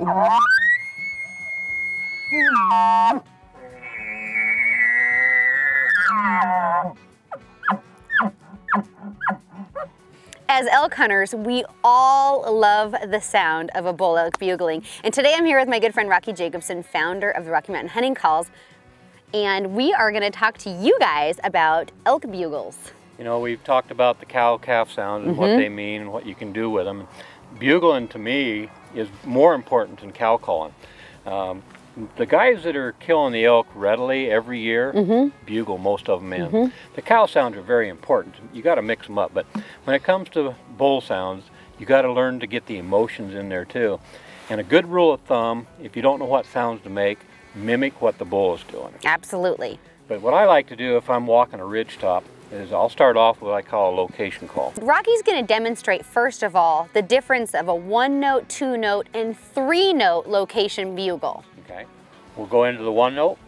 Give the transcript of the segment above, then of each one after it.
As elk hunters, we all love the sound of a bull elk bugling. And today I'm here with my good friend Rockie Jacobsen, founder of the Rocky Mountain Hunting Calls. And we are going to talk to you guys about elk bugles. You know, we've talked about the cow-calf sounds and what they mean and what you can do with them. Bugling, to me, is more important than cow calling. The guys that are killing the elk readily every year bugle most of them in. The cow sounds are very important. You got to mix them up. But when it comes to bull sounds, you got to learn to get the emotions in there too. And a good rule of thumb, if you don't know what sounds to make, mimic what the bull is doing. Absolutely. But what I like to do if I'm walking a ridge top is I'll start off with what I call a location call. Rockie's going to demonstrate, first of all, the difference of a 1-note, 2-note, and 3-note location bugle. Okay, we'll go into the 1-note.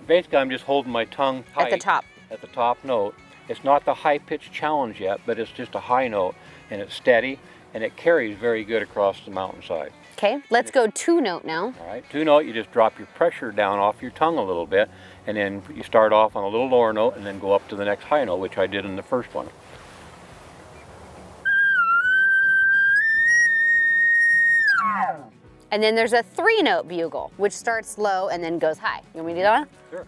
Basically, I'm just holding my tongue tight. At the top. At the top note. It's not the high-pitched challenge yet, but it's just a high note, and it's steady, and it carries very good across the mountainside. Okay, let's go 2-note now. All right, 2-note, you just drop your pressure down off your tongue a little bit, and then you start off on a little lower note, and then go up to the next high note, which I did in the first one. And then there's a 3-note bugle, which starts low and then goes high. You want me to do that one? Sure.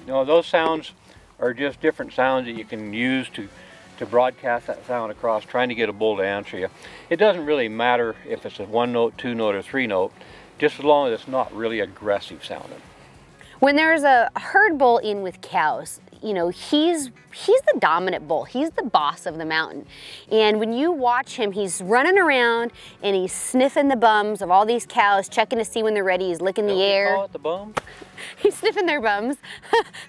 You know, those sounds are just different sounds that you can use to broadcast that sound across, trying to get a bull to answer you. It doesn't really matter if it's a 1-note, 2-note, or 3-note, just as long as it's not really aggressive sounding. When there's a herd bull in with cows, you know, he's the dominant bull. He's the boss of the mountain. And when you watch him, he's running around and he's sniffing the bums of all these cows, checking to see when they're ready. He's licking the air. You call it the bum? He's sniffing their bums.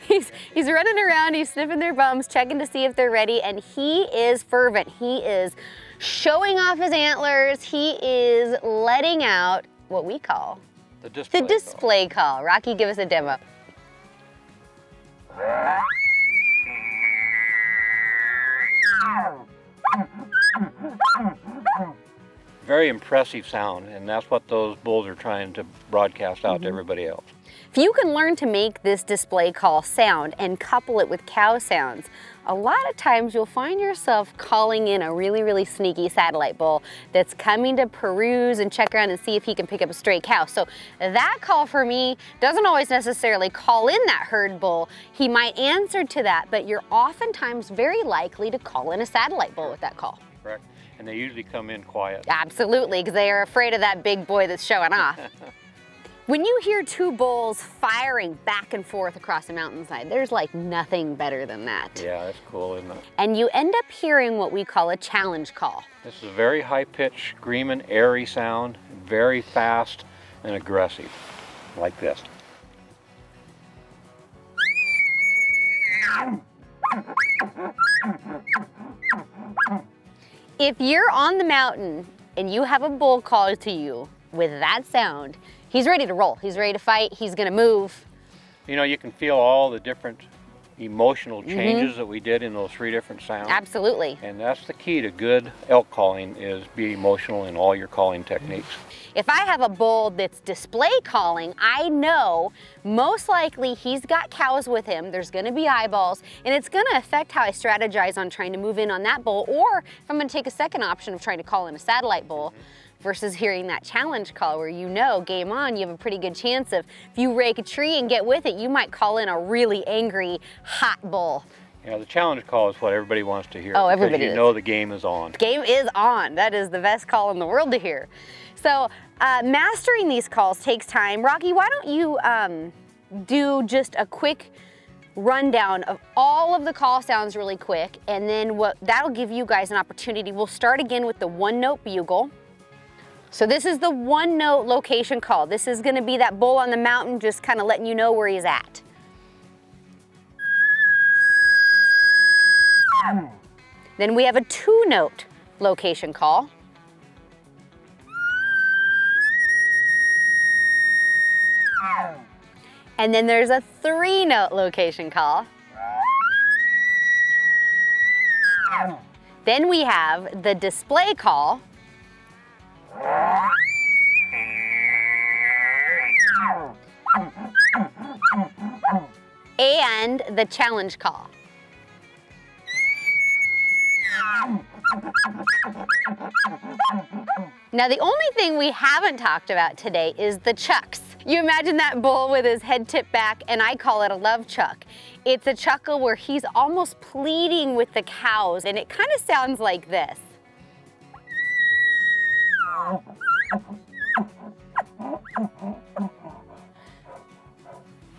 he's running around, he's sniffing their bums, checking to see if they're ready, and he is fervent. He is showing off his antlers. He is letting out what we call the display call. Rockie, give us a demo. Very impressive sound, and that's what those bulls are trying to broadcast out to everybody else. If you can learn to make this display call sound and couple it with cow sounds, a lot of times you'll find yourself calling in a really, really sneaky satellite bull that's coming to peruse and check around and see if he can pick up a stray cow. So that call for me doesn't always necessarily call in that herd bull. He might answer to that, but you're oftentimes very likely to call in a satellite bull with that call. Correct. And they usually come in quiet. Absolutely, because they are afraid of that big boy that's showing off. When you hear two bulls firing back and forth across a mountainside, there's like nothing better than that. Yeah, that's cool, isn't it? And you end up hearing what we call a challenge call. This is a very high-pitched, screaming, airy sound, very fast and aggressive, like this. If you're on the mountain and you have a bull call to you with that sound, he's ready to roll. He's ready to fight. He's going to move. You know, you can feel all the different emotional changes that we did in those 3 different sounds. Absolutely. And that's the key to good elk calling, is be emotional in all your calling techniques. If I have a bull that's display calling, I know most likely he's got cows with him. There's going to be eyeballs, and it's going to affect how I strategize on trying to move in on that bull, or if I'm going to take a second option of trying to call in a satellite bull. Versus hearing that challenge call where you know, game on, you have a pretty good chance of, if you rake a tree and get with it, you might call in a really angry, hot bull. You know, the challenge call is what everybody wants to hear. Oh, everybody because you know the game is on. Game is on. That is the best call in the world to hear. So mastering these calls takes time. Rockie, why don't you do just a quick rundown of all of the call sounds really quick, and then that'll give you guys an opportunity. We'll start again with the 1-note bugle. So this is the 1-note location call. This is going to be that bull on the mountain just kind of letting you know where he's at. Then we have a 2-note location call. And then there's a 3-note location call. Then we have the display call. And the challenge call. Now the only thing we haven't talked about today is the chucks. You imagine that bull with his head tipped back, and I call it a love chuck. It's a chuckle where he's almost pleading with the cows, and it kind of sounds like this.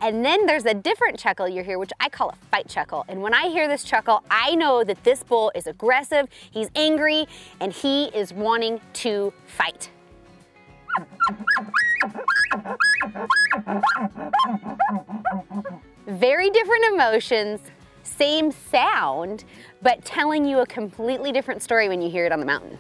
And then there's a different chuckle you hear, which I call a fight chuckle. And when I hear this chuckle, I know that this bull is aggressive, he's angry, and he is wanting to fight. Very different emotions, same sound, but telling you a completely different story when you hear it on the mountain.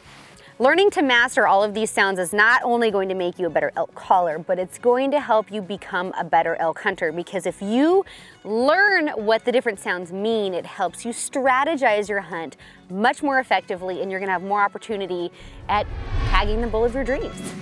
Learning to master all of these sounds is not only going to make you a better elk caller, but it's going to help you become a better elk hunter, because if you learn what the different sounds mean, it helps you strategize your hunt much more effectively, and you're gonna have more opportunity at tagging the bull of your dreams.